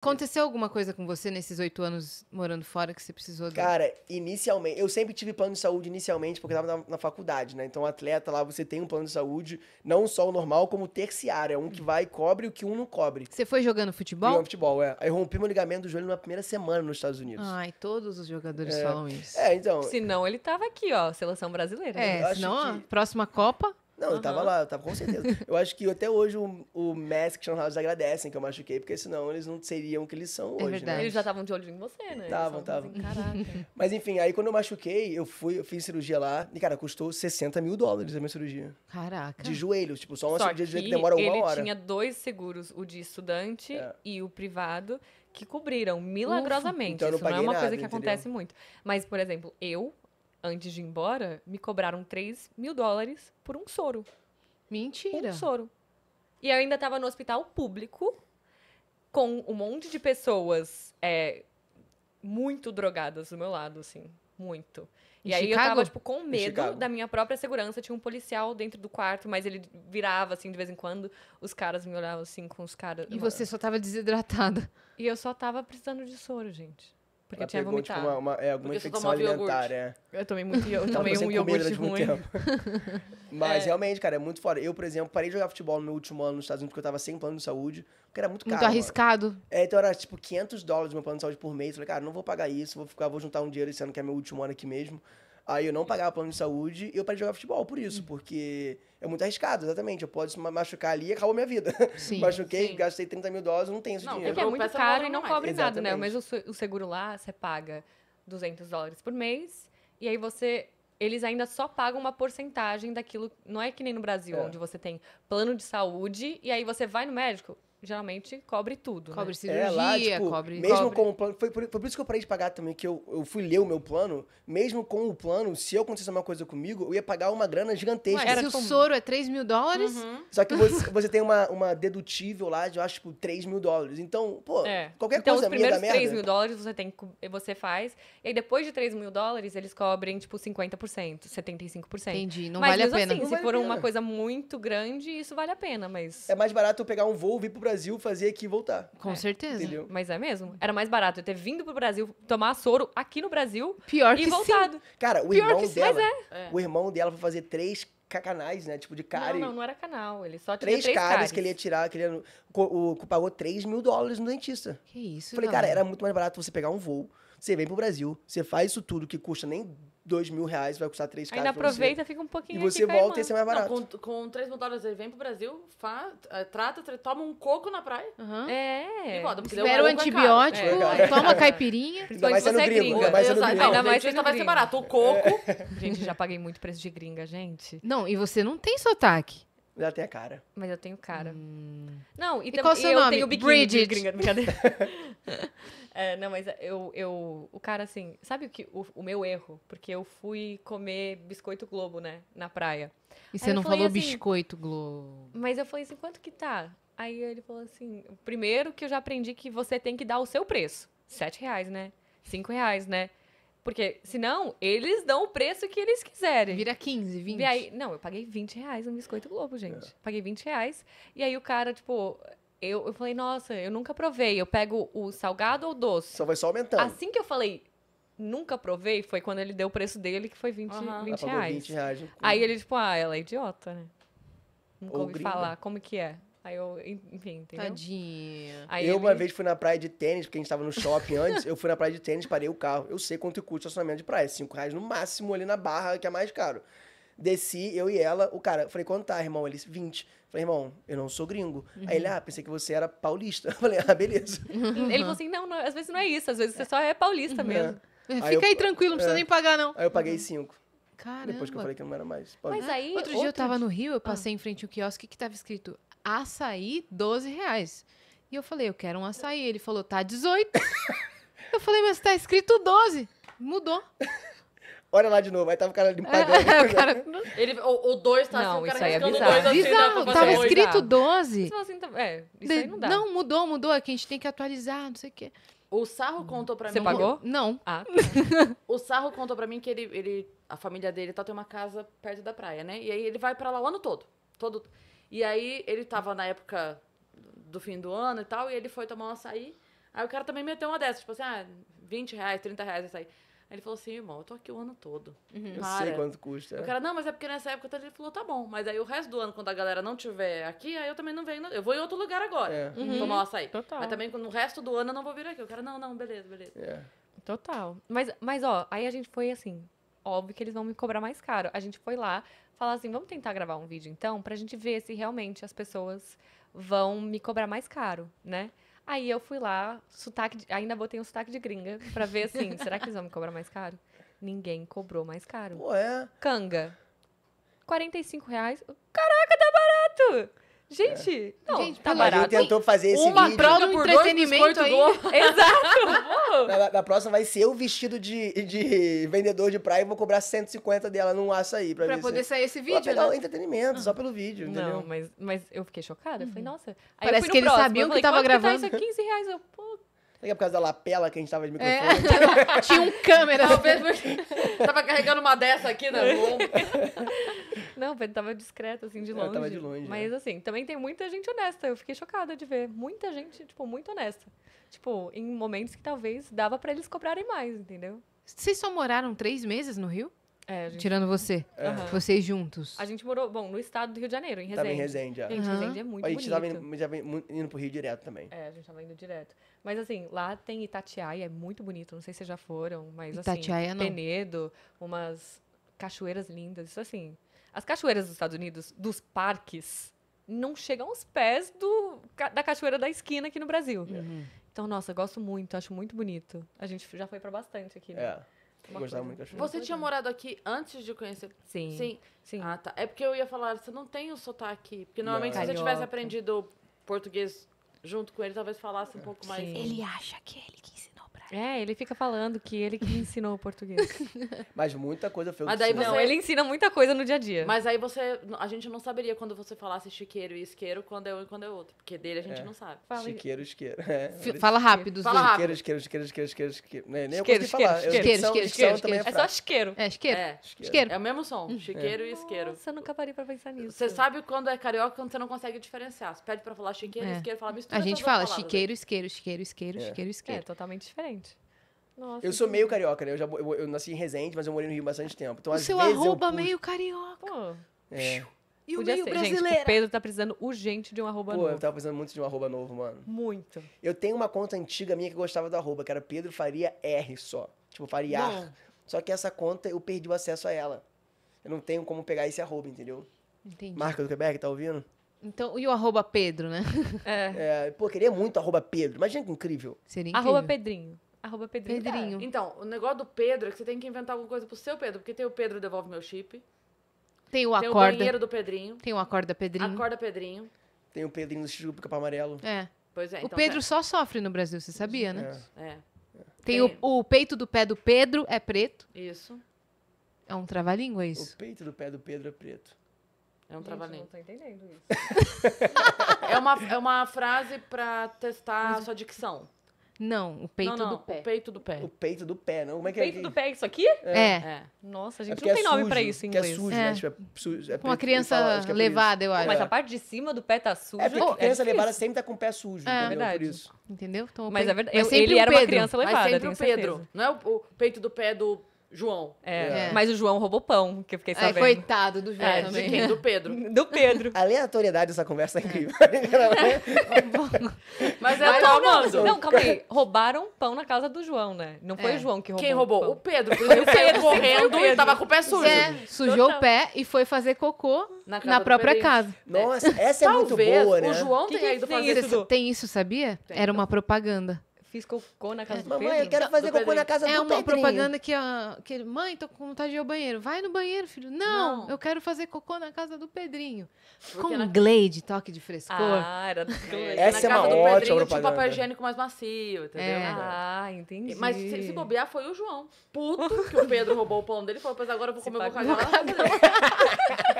Aconteceu alguma coisa com você nesses 8 anos morando fora que você precisou... Cara, inicialmente, eu sempre tive plano de saúde inicialmente, porque eu tava na faculdade, né? Então, atleta lá, você tem um plano de saúde, não só o normal, como o terciário. É um que vai e cobre o que um não cobre. Você foi jogando futebol? Jogando futebol, é. Aí rompi meu ligamento do joelho na primeira semana nos Estados Unidos. Ai, todos os jogadores falam isso. Então. Senão ele tava aqui, ó, seleção brasileira. eu acho senão a que- próxima Copa... Não, eu tava lá, eu tava com certeza. Eu acho que até hoje o Messi e Cristiano Ronaldo agradecem que eu machuquei, porque senão eles não seriam o que eles são hoje, verdade. né? Eles já estavam de olho em você, né? Tavam, Eles falam assim, Caraca. Mas enfim, aí quando eu machuquei, eu fiz cirurgia lá, e cara, custou $60 mil a minha cirurgia. Caraca. De joelho, tipo, só uma Só cirurgia de que joelho que demora uma ele hora. tinha 2 seguros, o de estudante É. e o privado, que cobriram milagrosamente. Então eu não Isso não é paguei uma nada, coisa que entendeu? acontece muito. Mas, por exemplo, antes de ir embora, me cobraram $3 mil por um soro. Mentira. Um soro. E eu ainda tava no hospital público, com um monte de pessoas muito drogadas do meu lado, assim. Muito. Em E aí Chicago? eu tava, tipo, com medo Chicago. da minha própria segurança. Tinha um policial dentro do quarto, mas ele virava, assim, de vez em quando. Os caras me olhavam, assim, com os caras... E você só tava desidratada. E eu só tava precisando de soro, gente. Porque Ela tinha pegou, tipo, vomitado. alguma Porque você infecção tomava alimentar, iogurte. Eu tomei muito... Eu Tava tomei sem um comer iogurte durante muito ruim. tempo. Mas realmente, cara, é muito foda. Eu, por exemplo, parei de jogar futebol no meu último ano nos Estados Unidos porque eu tava sem plano de saúde, porque era muito caro. Muito arriscado. Então era tipo $500 meu plano de saúde por mês. Falei, cara, não vou pagar isso, vou juntar um dinheiro esse ano que é meu último ano aqui mesmo. Aí eu não pagava plano de saúde e eu parei de jogar futebol por isso, porque é muito arriscado, exatamente. Eu posso me machucar ali e acabou a minha vida. Sim. Machuquei, Sim. gastei $30 mil, eu não tenho esse Não, dinheiro. Porque é Quebrou o muito pé, você caro não e não mais. cobre nada, né? Exatamente. Mas o seguro lá, você paga $200 por mês. E aí eles ainda só pagam uma porcentagem daquilo. Não é que nem no Brasil, onde você tem plano de saúde e aí você vai no médico. Geralmente cobre tudo. Cobre Né? cirurgia, lá, tipo, cobre... mesmo cobre. com o plano, foi por isso que eu parei de pagar também, que eu fui ler o meu plano, mesmo com o plano, se eu acontecesse uma coisa comigo, eu ia pagar uma grana gigantesca. Ué, se o como- soro é $3 mil, Só que você tem uma dedutível lá de, eu acho, tipo, $3 mil. Então, pô, qualquer então, coisa os minha da primeiros merda... $3 mil você faz. E aí, depois de $3 mil, eles cobrem, tipo, 50%, 75%. Entendi, não mas vale a mesmo pena. assim, Não se vale a for pena. uma coisa muito grande, isso vale a pena, mas... É mais barato eu pegar um voo, vir pro Brasil, fazer aqui e voltar. Com certeza. Entendeu? Mas é mesmo. Era mais barato eu ter vindo pro Brasil, tomar soro aqui no Brasil Pior e que voltado. Cara, o Pior irmão que sim, dela... mas O irmão dela foi fazer 3 canais, né? Tipo, de cárie. Não era canal. Ele só tinha 3 3 cáries cáries. que ele ia tirar, que ele pagou $3 mil no dentista. Que isso, Falei, cara, galera. era muito mais barato você pegar um voo, você vem pro Brasil, você faz isso tudo que custa nem $2 mil, vai custar 3 Ainda caras pra aproveita, fica um você. pouquinho E você aqui com a volta e irmã. você é mais barato. Não, com $3 mil ele vem pro Brasil, toma um coco na praia Aham. e É. volta. porque Espera o coco é caro. antibiótico, É. toma caipirinha. Ainda mais Principalmente se sendo você é gringo, gringa. ainda mais sendo Exato. gringo. Ainda Não, mais dentista sendo vai ser gringo. barato. O coco... Gente, já paguei muito preço de gringa, gente. Não, e você não tem sotaque. Já tem a cara. Mas eu tenho cara. Não, E qual o seu eu nome? tenho biquíni de Bridget. gringa, brincadeira. Não, mas o cara, assim, sabe o meu erro? Porque eu fui comer biscoito Globo, né, na praia. E Aí você eu não falei falou assim, biscoito Globo. Mas eu falei assim, quanto que tá? Aí ele falou assim, primeiro que eu já aprendi que você tem que dar o seu preço. R$7, né? R$5, né? Porque, senão, eles dão o preço que eles quiserem. Vira 15, 20. E aí, não, eu paguei R$20 no Biscoito Globo, gente. Paguei R$20. E aí o cara, tipo, eu falei, nossa, eu nunca provei. Eu pego o salgado ou o doce? Só vai só aumentando. Assim que eu falei, nunca provei, foi quando ele deu o preço dele, que foi 20, Aham. 20 Ela pagou reais. R$20. Aí ele, tipo, ela é idiota, né? Nunca Ou ouvi gringa. falar, como que é? Aí eu, enfim, entendeu? Tadinha. Aí Eu ele- uma vez fui na praia de tênis, porque a gente tava no shopping antes, eu fui na praia de tênis, parei o carro. Eu sei quanto custa o estacionamento de praia, R$5 no máximo ali na Barra, que é mais caro. Desci, eu e ela, o cara, eu falei, quanto tá, irmão? Ele disse, 20. Falei, irmão, eu não sou gringo. Aí ele, pensei que você era paulista. Eu falei, beleza. Ele falou assim, não, às vezes não é isso, às vezes você só é paulista mesmo. Fica aí tranquilo, não precisa nem pagar, não. Aí eu paguei 5. Caramba. Depois que eu falei que não era mais. Mas aí, Outro dia eu tava no Rio, eu passei em frente ao quiosque que tava escrito açaí, R$12. E eu falei, eu quero um açaí. Ele falou, tá 18. Eu falei, mas tá escrito 12. Mudou. Olha lá de novo, aí tava o cara ali pagando. O cara... O 2 tá Não, assim, o cara isso aí é riscando bizarro. dois assim, né, Bizarro, pra fazer tava bizarro. escrito 12. Você falou assim, isso aí não dá. Não, mudou, é que a gente tem que atualizar, não sei o quê. O Sarro contou pra Você mim... pagou? Não. Ah, O Sarro contou pra mim que a família dele tem uma casa perto da praia, né? E aí ele vai pra lá o ano todo. E aí ele tava na época do fim do ano e tal, e ele foi tomar um açaí. Aí o cara também meteu uma dessas, tipo assim, R$20, R$30 essa aí. Aí ele falou assim, irmão, eu tô aqui o ano todo. Eu sei quanto custa. O cara, não, mas é porque nessa época ele falou, tá bom. Mas aí o resto do ano, quando a galera não tiver aqui, aí eu também não venho. Eu vou em outro lugar agora. Tomar um açaí. Total. Mas também no resto do ano eu não vou vir aqui. O cara, não, beleza. Total. Mas, ó, aí a gente foi assim, óbvio que eles vão me cobrar mais caro. A gente foi lá, falar assim, vamos tentar gravar um vídeo então, pra gente ver se realmente as pessoas vão me cobrar mais caro, né? Aí eu fui lá, ainda botei um sotaque de gringa, pra ver assim, será que eles vão me cobrar mais caro? Ninguém cobrou mais caro. Pô, é. Canga, R$45. Caraca, tá barato! Gente, não, Gente, tá pelo Mas ele barato. tentou fazer esse Uma vídeo. prova do por entretenimento 2 aí. biscoitos do Exato! Na próxima vai ser eu vestido de vendedor de praia e vou cobrar 150 dela num açaí. Pra Pra ver poder se... sair esse Pra vídeo, pegar o né? entretenimento, só pelo vídeo, entendeu? Não, mas eu fiquei chocada. Eu falei, nossa. Aí Parece eu fui no que eles próximo, sabiam eu falei, que tava quanto gravando. Que tá isso? R$15. Eu, pô. Será que é por causa da lapela que a gente tava de É. microfone? Tinha um câmera. Talvez porque tava carregando uma dessa aqui, né? no ombro. Não, ele tava discreto, assim, de longe. Eu tava de longe, Mas, assim, também tem muita gente honesta. Eu fiquei chocada de ver. Muita gente, tipo, muito honesta. Tipo, em momentos que talvez dava pra eles cobrarem mais, entendeu? Vocês só moraram 3 meses no Rio? É, a gente, Tirando você. Aham. Vocês juntos. a gente morou, bom, no estado do Rio de Janeiro, em Resende. Tava em Resende, já. Gente, Aham. Resende é muito A gente bonito. tava já indo pro Rio direto também. É, a gente tava indo direto. Mas assim, lá tem Itatiaia, é muito bonito. Não sei se vocês já foram, mas Itatiaia, assim, não. Penedo, umas cachoeiras lindas. Isso assim, as cachoeiras dos Estados Unidos, dos parques, não chegam aos pés da cachoeira da esquina aqui no Brasil. Então, nossa, eu gosto muito, acho muito bonito. A gente já foi pra bastante aqui, né? É. Eu Uma gostava coisa- muito da cachoeira. Você tinha morado aqui antes de conhecer? Sim. Sim. Ah, tá. É porque eu ia falar, você não tem o sotaque. Porque normalmente Não. se você tivesse Carioca. aprendido português junto com ele, talvez falasse um pouco mais. Sim. Ele acha que é ele que ensinou pra ele. É, ele fica falando que ele que me ensinou o português. Mas muita coisa foi o Mas que daí ensinou. Não, você- ele ensina muita coisa no dia a dia. Mas aí a gente não saberia quando você falasse chiqueiro e isqueiro, quando é um e quando é outro. Porque dele a gente não sabe. Fala aí. Chiqueiro, isqueiro. É. Fala rápido. os Fala dois. rápido. Isqueiro. Nem eu Isqueiro, consegui falar. isqueiro, Dicção isqueiro, também É só fraca. chiqueiro. É, isqueiro. É. Isqueiro. É o mesmo som. Chiqueiro e isqueiro. Nossa, eu nunca parei pra pensar nisso. Você sabe quando é carioca quando você não consegue diferenciar. Você pede pra falar chiqueiro e É. isqueiro, fala mistura A gente essas fala duas palavras aí. chiqueiro, isqueiro, isqueiro, isqueiro, isqueiro, É, isqueiro. totalmente diferente. Nossa, Eu sou meio carioca, né? Eu nasci em Resende, mas eu morei no Rio bastante tempo. Então, O às seu vezes arroba eu puxo. meio carioca. Pô, É. E o podia meio ser. Gente, brasileiro. o Pedro tá precisando urgente de um arroba Pô, eu novo. tava precisando muito de um arroba novo, mano. Muito. Eu tenho uma conta antiga minha que eu gostava do arroba, que era Pedro Faria R só. Tipo, Fariar. Bom. Só que essa conta eu perdi o acesso a ela. Eu não tenho como pegar esse arroba, entendeu? Entendi. Marca do Quebec, tá ouvindo? Então, e o arroba Pedro, né? É, pô, eu queria muito arroba Pedro. Imagina que incrível. Seria incrível. Arroba Pedrinho. Arroba Pedrinho. Pedrinho. Então, o negócio do Pedro é que você tem que inventar alguma coisa pro seu Pedro. Porque tem o Pedro Devolve Meu Chip. Tem o Tem o acorda. banheiro do Pedrinho. Tem o acorda Pedrinho. Acorda Pedrinho. Tem o Pedrinho do Chico Pica Amarelo. É. Pois é. O então, Pedro só sofre no Brasil, você sabia, né? É. Tem Tem. o peito do pé do Pedro, é preto. Isso. É um trava-língua O isso. peito do pé do Pedro é preto. É um Gente, eu trabalhinho. não tô entendendo isso. É uma frase pra testar a sua dicção. Não, o peito não, do pé. O peito do pé. O peito do pé, não? Como é que Peito é? do pé é isso aqui? É. É. Nossa, a É gente porque não tem nome sujo, pra isso em que inglês. é sujo, É. né? Tipo, é sujo, é Uma preto, criança ele fala, acho que é por levada, eu acho. Mas a parte de cima do pé tá suja. É porque criança difícil. levada sempre tá com o pé sujo, É, entendeu? verdade. Por isso. Entendeu? Então, o Mas peito- é verdade. mas sempre Ele o era uma Pedro. criança Mas levada, sempre tenho o Pedro. certeza. Não é o peito do pé do João. É. É. Mas o João roubou pão, que eu fiquei Ai, sabendo. coitado do João É, de também. quem? Do Pedro. Do Pedro. A aleatoriedade dessa conversa é incrível. Mas Não, eu tô amando. não, calma aí. Roubaram pão na casa do João, né? Não foi É. o João que roubou. Quem roubou? pão. O Pedro. Por isso ele saiu correndo Pedro. e tava com o pé sujo. É, sujou Total. o pé e foi fazer cocô Na casa na do própria Pedrinho. casa. Nossa, essa é muito Talvez boa, né? o João Que tenha que ido tem fazer isso? Tem isso, sabia? Tem. Era uma propaganda. Fiz cocô na casa do Mamãe, Pedro? eu quero fazer do cocô Pedrinho. na casa É do uma Pedrinho. propaganda que mãe, tô com vontade de ir ao banheiro. Vai no banheiro, filho. Não, Não. eu quero fazer cocô na casa do Pedrinho. Porque Com na- Glade, toque de frescor. Ah, era do Essa na é uma casa do ótima Pedrinho tinha um propaganda. papel higiênico mais macio, entendeu? É. Ah, entendi. Mas se bobear foi o João. Puto que o Pedro roubou o pão dele e falou, pois agora eu vou Se comer, eu vou paga- cagar lá.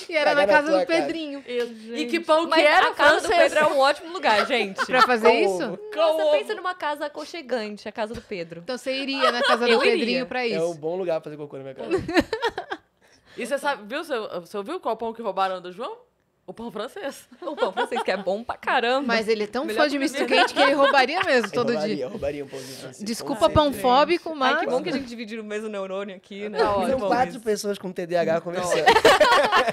E era na Cagar na casa tua do casa. Pedrinho. Isso. E que pão que Mas era? a casa do Francês. Pedro é um ótimo lugar, gente. Pra fazer Com isso? ovo. Nossa, pensa numa casa aconchegante, a casa do Pedro. Então você iria na casa do Eu iria. Pedrinho pra É um isso. bom lugar pra fazer cocô na minha casa. E você sabe, você ouviu qual pão que roubaram do João? O pão francês. O pão francês, que é bom pra caramba. Mas ele é tão Melhor fã de que misto primeiro. quente que ele roubaria mesmo todo dia. Eu roubaria um pãozinho francês. Desculpa, Com pão certeza. fóbico, mas... Ai, que bom que a gente divide o mesmo neurônio aqui, né? Tá Muito São bom 4 isso. pessoas com TDAH conversando.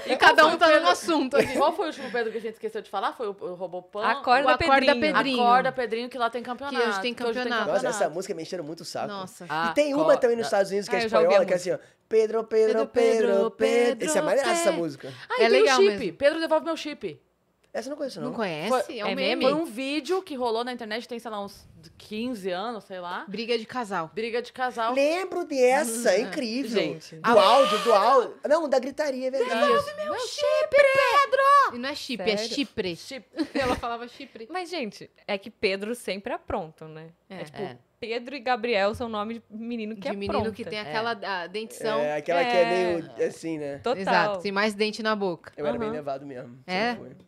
E cada um tá num assunto aqui. Qual foi o último Pedro que a gente esqueceu de falar? Foi o Robopão? Acorda, O Acorda Pedrinho. Pedrinho. Acorda, Pedrinho, que lá tem campeonato. Que hoje tem campeonato. Nossa, essa música me encheram muito o saco. Nossa. Ah, E tem uma também nos Estados Unidos que é eu já ouvi a espanhola, que é assim, ó. Pedro, Pedro, Pedro, Pedro. Esse é mais essa música. Ah, e É tem legal o chip. mesmo. Pedro, devolve meu chip. Essa eu não conheço, não. Não conhece? É um é meme. meme? Foi um vídeo que rolou na internet, tem, sei lá, uns 15 anos, sei lá. Briga de casal. Briga de casal. Lembro dessa, é incrível. Gente. Do áudio. Não, da gritaria, é verdade. Meu chip, Pedro! E não é chip, é Sério? chipre. Chip. Ela falava chipre. Mas, gente, é que Pedro sempre aprontam, né? É. É tipo, É. Pedro e Gabriel são nome de menino que De menino apronta. que tem aquela dentição. É, aquela que é meio assim, né? Total. Exato, tem mais dente na boca. Eu era bem Aham. levado mesmo. É? Sempre fui.